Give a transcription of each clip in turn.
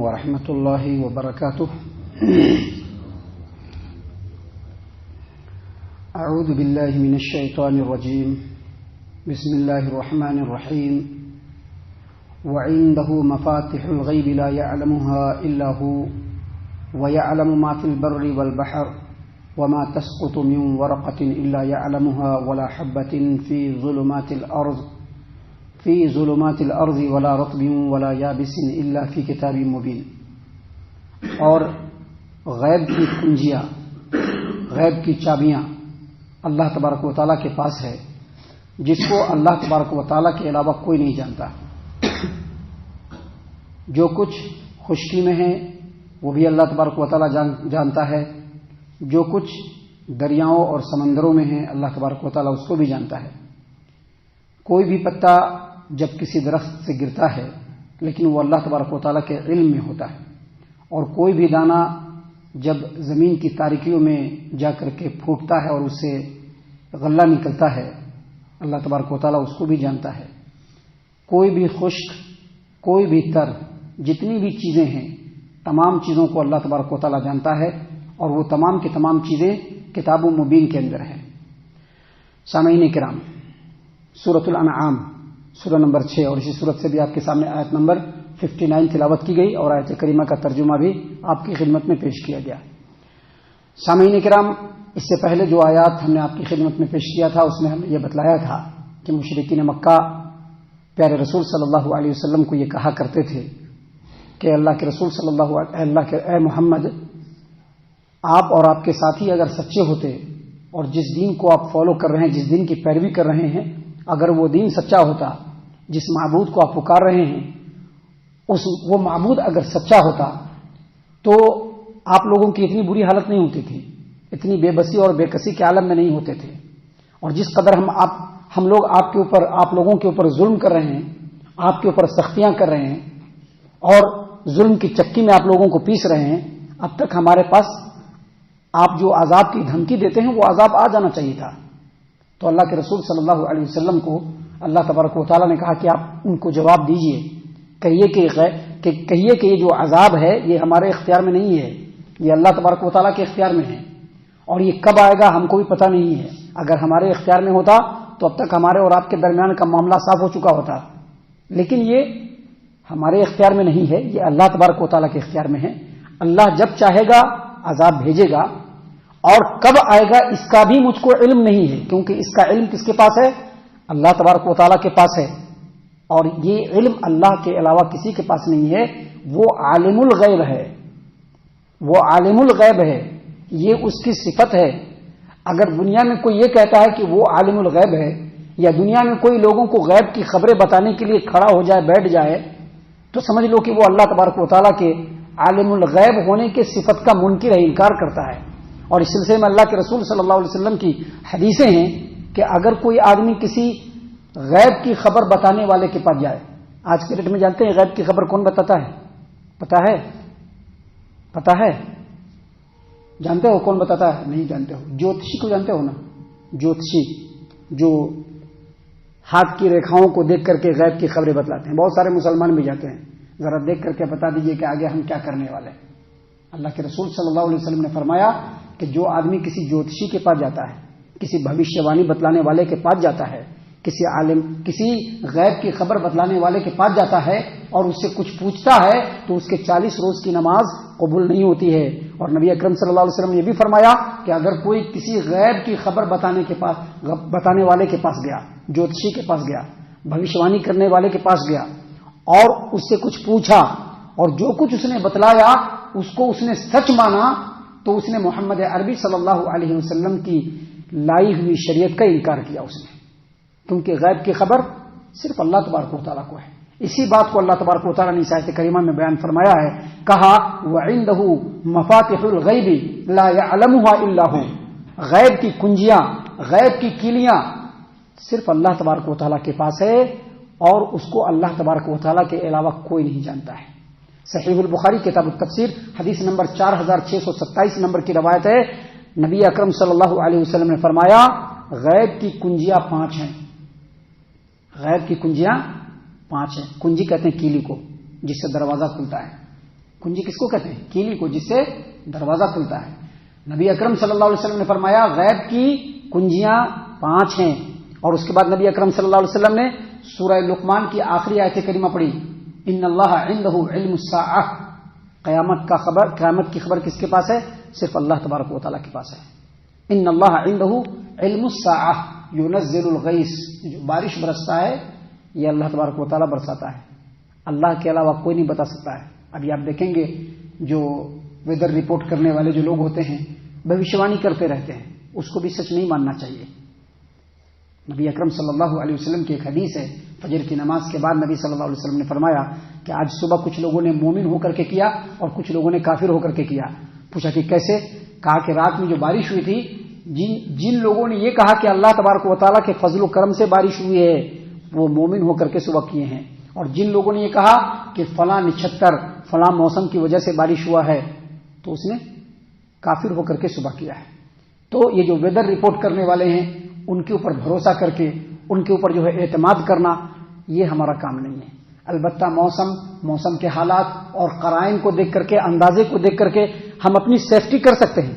ورحمة الله وبركاته. أعوذ بالله من الشيطان الرجيم. بسم الله الرحمن الرحيم. وعنده مفاتح الغيب لا يعلمها إلا هو ويعلم ما في البر والبحر وما تسقط من ورقة إلا يعلمها ولا حبة في ظلمات الأرض ولا رطب ولا يابس إلا في كتاب مبين. اور غیب کی کنجیاں، غیب کی چابیاں اللہ تبارک و تعالیٰ کے پاس ہے، جس کو اللہ تبارک و تعالیٰ کے علاوہ کوئی نہیں جانتا. جو کچھ خشکی میں ہے وہ بھی اللہ تبارک و تعالیٰ جانتا ہے، جو کچھ دریاؤں اور سمندروں میں ہے اللہ تبارک و تعالیٰ اس کو بھی جانتا ہے. کوئی بھی پتا جب کسی درخت سے گرتا ہے لیکن وہ اللہ تبارک و تعالیٰ کے علم میں ہوتا ہے، اور کوئی بھی دانہ جب زمین کی تاریکیوں میں جا کر کے پھوٹتا ہے اور اس سے غلہ نکلتا ہے اللہ تبارک و تعالیٰ اس کو بھی جانتا ہے. کوئی بھی خشک، کوئی بھی تر، جتنی بھی چیزیں ہیں تمام چیزوں کو اللہ تبارک و تعالیٰ جانتا ہے، اور وہ تمام کی تمام چیزیں کتاب مبین کے اندر ہیں. سامعین کرام، سورۃ الانعام سورہ نمبر 6 اور اسی سورت سے بھی آپ کے سامنے آیت نمبر 59 تلاوت کی گئی اور آیت کریمہ کا ترجمہ بھی آپ کی خدمت میں پیش کیا گیا. سامعین کرام، اس سے پہلے جو آیات ہم نے آپ کی خدمت میں پیش کیا تھا اس میں ہم نے یہ بتلایا تھا کہ مشرکین مکہ پیارے رسول صلی اللہ علیہ وسلم کو یہ کہا کرتے تھے کہ اللہ کے رسول صلی اللہ علیہ اے محمد، آپ اور آپ کے ساتھی اگر سچے ہوتے اور جس دین کو آپ فالو کر رہے ہیں، جس دین کی پیروی کر رہے ہیں، اگر وہ دین سچا ہوتا، جس معبود کو آپ پکار رہے ہیں وہ معبود اگر سچا ہوتا تو آپ لوگوں کی اتنی بری حالت نہیں ہوتی تھی، اتنی بے بسی اور بے کسی کے عالم میں نہیں ہوتے تھے. اور جس قدر ہم لوگ آپ لوگوں کے اوپر ظلم کر رہے ہیں، آپ کے اوپر سختیاں کر رہے ہیں اور ظلم کی چکی میں آپ لوگوں کو پیس رہے ہیں، اب تک ہمارے پاس آپ جو عذاب کی دھمکی دیتے ہیں وہ عذاب آ جانا چاہیے تھا. تو اللہ کے رسول صلی اللہ علیہ وسلم کو اللہ تبارک و تعالیٰ نے کہا کہ آپ ان کو جواب دیجئے، کہیے کہ یہ جو عذاب ہے یہ ہمارے اختیار میں نہیں ہے، یہ اللہ تبارک و تعالیٰ کے اختیار میں ہے، اور یہ کب آئے گا ہم کو بھی پتہ نہیں ہے. اگر ہمارے اختیار میں ہوتا تو اب تک ہمارے اور آپ کے درمیان کا معاملہ صاف ہو چکا ہوتا، لیکن یہ ہمارے اختیار میں نہیں ہے، یہ اللہ تبارک و تعالیٰ کے اختیار میں ہے. اللہ جب چاہے گا عذاب بھیجے گا، اور کب آئے گا اس کا بھی مجھ کو علم نہیں ہے، کیونکہ اس کا علم کس کے پاس ہے؟ اللہ تبارک و تعالیٰ کے پاس ہے، اور یہ علم اللہ کے علاوہ کسی کے پاس نہیں ہے. وہ عالم الغیب ہے، وہ عالم الغیب ہے، یہ اس کی صفت ہے. اگر دنیا میں کوئی یہ کہتا ہے کہ وہ عالم الغیب ہے، یا دنیا میں کوئی لوگوں کو غیب کی خبریں بتانے کے لیے کھڑا ہو جائے، بیٹھ جائے، تو سمجھ لو کہ وہ اللہ تبارک و تعالیٰ کے عالم الغیب ہونے کے صفت کا منکر ہے، انکار کرتا ہے. اور اس سلسلے میں اللہ کے رسول صلی اللہ علیہ وسلم کی حدیثیں ہیں کہ اگر کوئی آدمی کسی غیب کی خبر بتانے والے کے پاس جائے، آج کے ڈیٹ میں جانتے ہیں غیب کی خبر کون بتاتا ہے؟ پتا ہے جانتے ہو کون بتاتا ہے؟ نہیں جانتے ہو. جوتشی کو جانتے ہو نا؟ جوتشی جو ہاتھ کی ریکھاؤں کو دیکھ کر کے غیب کی خبریں بتلاتے ہیں. بہت سارے مسلمان بھی جاتے ہیں، ذرا دیکھ کر کے بتا دیجئے کہ آگے ہم کیا کرنے والے ہیں. اللہ کے رسول صلی اللہ علیہ وسلم نے فرمایا کہ جو آدمی کسی جوتشی کے پاس جاتا ہے، کسی بھوشیہ وانی بتلانے والے کے پاس جاتا ہے، کسی عالم، کسی غیب کی خبر بتلانے والے کے پاس جاتا ہے اور اس سے کچھ پوچھتا ہے تو اس کے 40 روز کی نماز قبول نہیں ہوتی ہے. اور نبی اکرم صلی اللہ علیہ وسلم نے یہ بھی فرمایا کہ اگر کوئی کسی غیب کی خبر بتانے والے کے پاس گیا، جوتشی کے پاس گیا، بھوشیہ وانی کرنے والے کے پاس گیا اور اس سے کچھ پوچھا اور جو کچھ اس نے بتلایا اس کو اس نے سچ مانا، تو اس نے محمد عربی صلی اللہ علیہ وسلم کی لائی ہوئی شریعت کا انکار کیا اس نے، کیونکہ غیب کی خبر صرف اللہ تبارک و تعالیٰ کو ہے. اسی بات کو اللہ تبارک و تعالیٰ نے آیت کریمہ میں بیان فرمایا ہے، کہا وعنده مفاتح الغیب لا يعلمها الا هو. غیب کی کنجیاں، غیب کی کیلیاں صرف اللہ تبارک و تعالیٰ کے پاس ہے، اور اس کو اللہ تبارک و تعالیٰ کے علاوہ کوئی نہیں جانتا ہے. صحیح البخاری کتاب التفسیر حدیث نمبر 4627 نمبر کی روایت ہے، نبی اکرم صلی اللہ علیہ وسلم نے فرمایا غیب کی کنجیاں 5 ہیں. غیب کی کنجیاں 5 ہیں. کنجی کہتے ہیں کیلی کو، جس سے دروازہ کھلتا ہے. کنجی کس کو کہتے ہیں؟ کیلی کو، جس سے دروازہ کھلتا ہے. نبی اکرم صلی اللہ علیہ وسلم نے فرمایا غیب کی کنجیاں 5 ہیں، اور اس کے بعد نبی اکرم صلی اللہ علیہ وسلم نے سورہ لقمان کی آخری آیت کریمہ پڑھی، ان اللہ عنده علم الساعہ. قیامت کی خبر کس کے پاس ہے؟ صرف اللہ تبارک و تعالیٰ کے پاس ہے. ان اللہ عنده علم الساعہ ينزل الغیث. جو بارش برستا ہے یہ اللہ تبارک و تعالیٰ برساتا ہے، اللہ کے علاوہ کوئی نہیں بتا سکتا ہے. ابھی آپ دیکھیں گے جو ویدر رپورٹ کرنے والے جو لوگ ہوتے ہیں بھوشیوانی کرتے رہتے ہیں، اس کو بھی سچ نہیں ماننا چاہیے. نبی اکرم صلی اللہ علیہ وسلم کی ایک حدیث ہے، فجر کی نماز کے بعد نبی صلی اللہ علیہ وسلم نے فرمایا کہ آج صبح کچھ لوگوں نے مومن ہو کر کے کیا اور کچھ لوگوں نے کافر ہو کر کے کیا. پوچھا کہ کیسے؟ کہا کہ رات میں جو بارش ہوئی تھی، جن لوگوں نے یہ کہا کہ اللہ تبارک و تعالیٰ کے فضل و کرم سے بارش ہوئی ہے وہ مومن ہو کر کے صبح کیے ہیں، اور جن لوگوں نے یہ کہا کہ فلاں نچھتر فلاں موسم کی وجہ سے بارش ہوا ہے تو اس نے کافر ہو کر کے صبح کیا ہے. تو یہ جو ویدر رپورٹ کرنے والے ہیں ان کے اوپر بھروسہ کر کے ان کے اوپر جو ہے اعتماد کرنا، یہ ہمارا کام نہیں ہے. البتہ موسم کے حالات اور قرائن کو دیکھ کر کے، اندازے کو دیکھ کر کے ہم اپنی سیفٹی کر سکتے ہیں،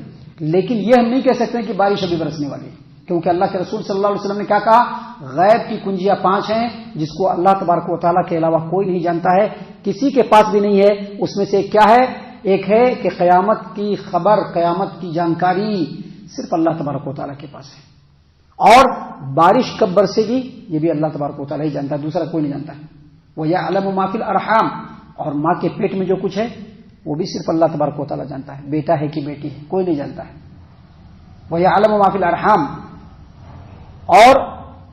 لیکن یہ ہم نہیں کہہ سکتے کہ بارش ابھی برسنے والی ہے، کیونکہ اللہ کے رسول صلی اللہ علیہ وسلم نے کیا کہا؟ غیب کی کنجیاں 5 ہیں جس کو اللہ تبارک و تعالیٰ کے علاوہ کوئی نہیں جانتا ہے، کسی کے پاس بھی نہیں ہے. اس میں سے ایک کیا ہے؟ ایک ہے کہ قیامت کی خبر، قیامت کی جانکاری صرف اللہ تبارک و تعالیٰ کے پاس ہے، اور بارش کب برسے گی یہ بھی اللہ تبارک و تعالیٰ ہی جانتا ہے، دوسرا کوئی نہیں جانتا ہے. وَيَعْلَمُ مَا فِي الْأَرْحَامِ. اور ماں کے پیٹ میں جو کچھ ہے وہ بھی صرف اللہ تبارک و تعالیٰ جانتا ہے، بیٹا ہے کہ بیٹی ہے کوئی نہیں جانتا ہے. وَيَعْلَمُ مَا فِي الْأَرْحَامِ. اور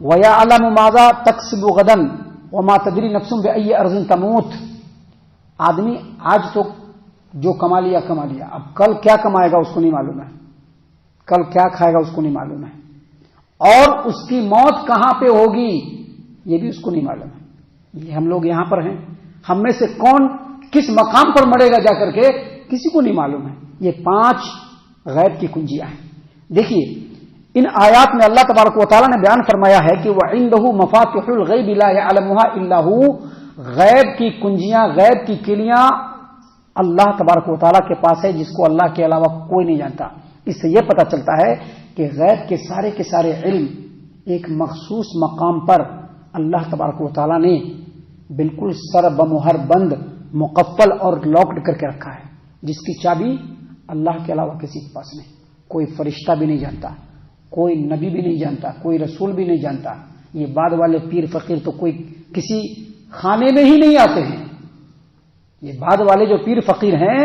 وَيَعْلَمُ مَاذَا تَكْسِبُ غَدًا وَمَا تَدْرِي نَفْسٌ بِأَيِّ أَرْضٍ تَمُوتُ. آدمی آج تو جو کما لیا، اب کل کیا کمائے گا اس کو نہیں معلوم ہے، کل کیا کھائے گا اس کو نہیں معلوم ہے، اور اس کی موت کہاں پہ ہوگی یہ بھی اس کو نہیں معلوم ہے. یہ ہم لوگ یہاں پر ہیں، ہم میں سے کون کس مقام پر مرے گا جا کر کے کسی کو نہیں معلوم ہے. یہ 5 غیب کی کنجیاں ہیں. دیکھیے ان آیات میں اللہ تبارک و تعالیٰ نے بیان فرمایا ہے کہ وَعِندَهُ مَفَاتِحُ الْغَيْبِ لَا يَعْلَمُهَا إِلَّا هُوَ. غیب کی کنجیاں، غیب کی کلیاں اللہ تبارک و تعالیٰ کے پاس ہے، جس کو اللہ کے علاوہ کوئی نہیں جانتا. اس سے یہ پتہ چلتا ہے کہ غیب کے سارے علم ایک مخصوص مقام پر اللہ تبارک و تعالیٰ نے بالکل سر بمہر بند، مقفل اور لاکڈ کر کے رکھا ہے، جس کی چابی اللہ کے علاوہ کسی کے پاس نہیں. کوئی فرشتہ بھی نہیں جانتا، کوئی نبی بھی نہیں جانتا، کوئی رسول بھی نہیں جانتا. یہ بعد والے پیر فقیر تو کوئی کسی خانے میں ہی نہیں آتے ہیں. یہ بعد والے جو پیر فقیر ہیں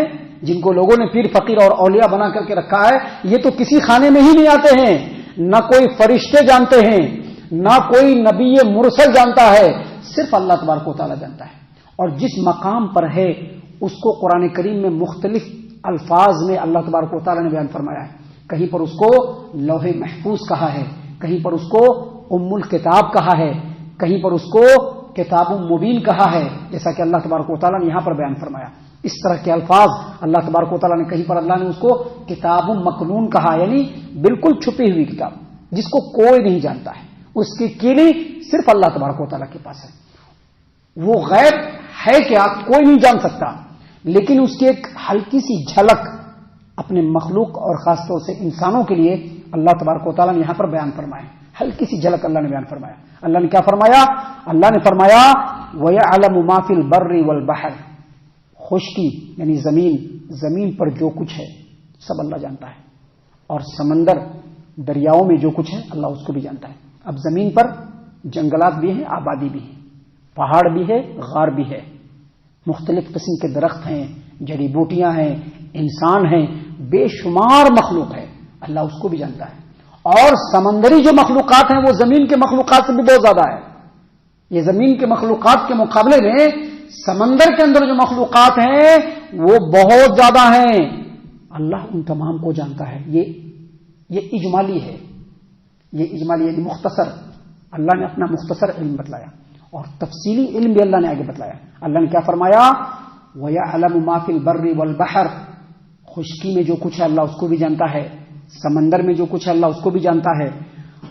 جن کو لوگوں نے پیر فقیر اور اولیاء بنا کر کے رکھا ہے، یہ تو کسی خانے میں ہی نہیں آتے ہیں. نہ کوئی فرشتے جانتے ہیں، نہ کوئی نبی مرسل جانتا ہے، صرف اللہ تبارک و تعالیٰ جانتا ہے. اور جس مقام پر ہے اس کو قرآن کریم میں مختلف الفاظ میں اللہ تبارک و تعالیٰ نے بیان فرمایا ہے. کہیں پر اس کو لوح محفوظ کہا ہے، کہیں پر اس کو ام الکتاب کہا ہے، کہیں پر اس کو کتاب مبین کہا ہے، جیسا کہ اللہ تبارک و تعالیٰ نے یہاں پر بیان فرمایا. اس طرح کے الفاظ اللہ تبارک و تعالیٰ نے کہیں پر اللہ نے اس کو کتاب مکنون کہا، یعنی بالکل چھپی ہوئی کتاب جس کو کوئی نہیں جانتا ہے. اس کی کیلی صرف اللہ تبارک و تعالیٰ کے پاس ہے. وہ غیب ہے کیا کوئی نہیں جان سکتا، لیکن اس کی ایک ہلکی سی جھلک اپنے مخلوق اور خاص طور سے انسانوں کے لیے اللہ تبارک و تعالیٰ نے یہاں پر بیان فرمایا. ہلکی سی جھلک اللہ نے بیان فرمایا. اللہ نے کیا فرمایا؟ اللہ نے فرمایا وَيَعْلَمُ مَا فِي الْبَرِّ وَالْبَحْرِ. خشکی یعنی زمین پر جو کچھ ہے سب اللہ جانتا ہے، اور سمندر دریاؤں میں جو کچھ ہے اللہ اس کو بھی جانتا ہے. اب زمین پر جنگلات بھی ہیں، آبادی بھی ہے، پہاڑ بھی ہے، غار بھی ہے، مختلف قسم کے درخت ہیں، جڑی بوٹیاں ہیں، انسان ہیں، بے شمار مخلوق ہے، اللہ اس کو بھی جانتا ہے. اور سمندری جو مخلوقات ہیں وہ زمین کے مخلوقات سے بھی بہت زیادہ ہے. یہ زمین کے مخلوقات کے مقابلے میں سمندر کے اندر جو مخلوقات ہیں وہ بہت زیادہ ہیں. اللہ ان تمام کو جانتا ہے. یہ اجمالی ہے، یہ اجمالی یعنی مختصر. اللہ نے اپنا مختصر علم بتلایا اور تفصیلی علم بھی اللہ نے آگے بتلایا. اللہ نے کیا فرمایا؟ وَيَعْلَمُ مَا فِي الْبَرِّ وَالْبَحْرِ. خشکی میں جو کچھ ہے اللہ اس کو بھی جانتا ہے، سمندر میں جو کچھ ہے اللہ اس کو بھی جانتا ہے.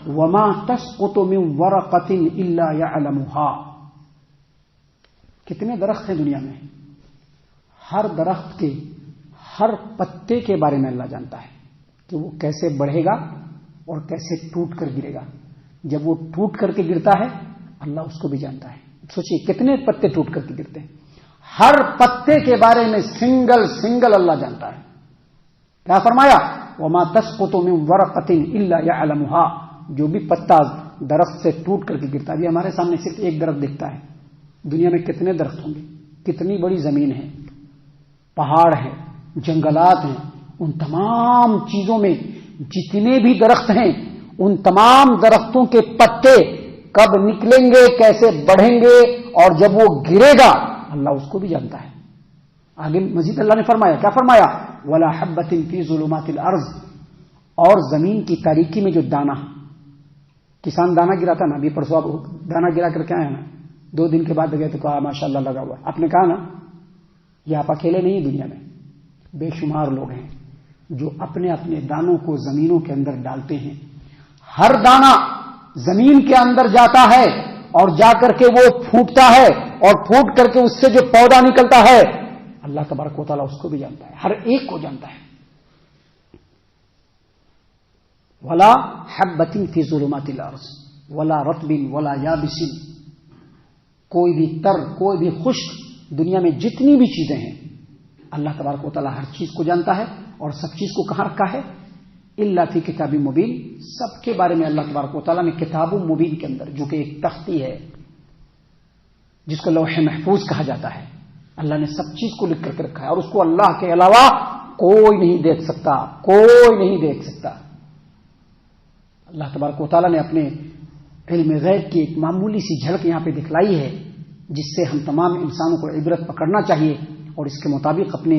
وَمَا تَسْقُطُ مِن وَرَقَةٍ إِلَّا يَعْلَمُهَا. کتنے درخت ہیں دنیا میں، ہر درخت کے ہر پتے کے بارے میں اللہ جانتا ہے کہ وہ کیسے بڑھے گا اور کیسے ٹوٹ کر گرے گا. جب وہ ٹوٹ کر کے گرتا ہے اللہ اس کو بھی جانتا ہے. سوچئے کتنے پتے ٹوٹ کر کے گرتے ہیں. ہر پتے کے بارے میں سنگل اللہ جانتا ہے. کیا فرمایا؟ وما تسقط من ورقۃ الا يعلمها. جو بھی پتا درخت سے ٹوٹ کر کے گرتا ہے. ابھی ہمارے سامنے صرف ایک درخت دکھتا ہے. دنیا میں کتنے درخت ہوں گے, کتنی بڑی زمین ہے, پہاڑ ہے, جنگلات ہیں. ان تمام چیزوں میں جتنے بھی درخت ہیں ان تمام درختوں کے پتے کب نکلیں گے, کیسے بڑھیں گے, اور جب وہ گرے گا اللہ اس کو بھی جانتا ہے. آگے مزید اللہ نے فرمایا, کیا فرمایا؟ ولا حبۃ فی ظلمات الارض. اور زمین کی تاریکی میں جو دانہ, کسان دانہ گراتا نا, ابھی پرسوں دانہ گرا کر کے آیا نا, 2 دن کے بعد گئے تو کہا ماشاءاللہ لگا ہوا. آپ نے کہا نا یہ آپ اکیلے نہیں, دنیا میں بے شمار لوگ ہیں جو اپنے اپنے دانوں کو زمینوں کے اندر ڈالتے ہیں. ہر دانہ زمین کے اندر جاتا ہے اور جا کر کے وہ پھوٹتا ہے, اور پھوٹ کر کے اس سے جو پودا نکلتا ہے اللہ تبارک و تعالیٰ اس کو بھی جانتا ہے, ہر ایک کو جانتا ہے. ولا حبۃ فی ظلمات الارض ولا رطب ولا یابس. کوئی بھی تر, کوئی بھی خشک, دنیا میں جتنی بھی چیزیں ہیں اللہ تبارک و تعالیٰ ہر چیز کو جانتا ہے. اور سب چیز کو کہاں رکھا ہے؟ الا فی کتاب مبین. سب کے بارے میں اللہ تبارک و تعالیٰ نے کتاب مبین کے اندر, جو کہ ایک تختی ہے جس کو لوح محفوظ کہا جاتا ہے, اللہ نے سب چیز کو لکھ کر کے رکھا ہے. اور اس کو اللہ کے علاوہ کوئی نہیں دیکھ سکتا, کوئی نہیں دیکھ سکتا. اللہ تبارک و تعالیٰ نے اپنے علم غیب کی ایک معمولی سی جھلک یہاں پہ دکھلائی ہے, جس سے ہم تمام انسانوں کو عبرت پکڑنا چاہیے اور اس کے مطابق اپنے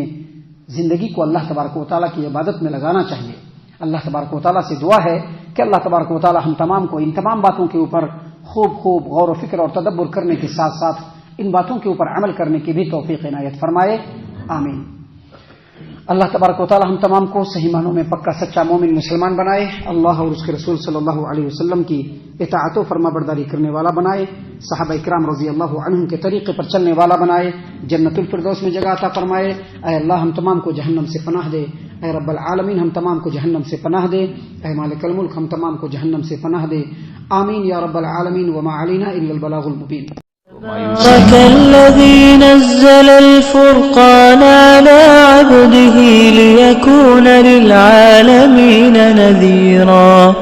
زندگی کو اللہ تبارک و تعالیٰ کی عبادت میں لگانا چاہیے. اللہ تبارک و تعالیٰ سے دعا ہے کہ اللہ تبارک و تعالیٰ ہم تمام کو ان تمام باتوں کے اوپر خوب غور و فکر اور تدبر کرنے کے ساتھ ساتھ ان باتوں کے اوپر عمل کرنے کی بھی توفیق عنایت فرمائے. آمین. اللہ تبارک و تعالیٰ ہم تمام کو صحیح معنوں میں پکا سچا مومن مسلمان بنائے. اللہ اور اس کے رسول صلی اللہ علیہ وسلم کی اطاعت و فرما برداری کرنے والا بنائے. صحابہ اکرام رضی اللہ عنہم کے طریقے پر چلنے والا بنائے. جنت الفردوس میں جگہ عطا فرمائے. اے اللہ ہم تمام کو جہنم سے پناہ دے. اے رب العالمین ہم تمام کو جہنم سے پناہ دے. اے مالک الملک ہم تمام کو جہنم سے پناہ دے. آمین یا رب العالمین. وما علینا الا البلاغ المبین. الذي نزل الفرقان على عبده ليكون للعالمين نذيرا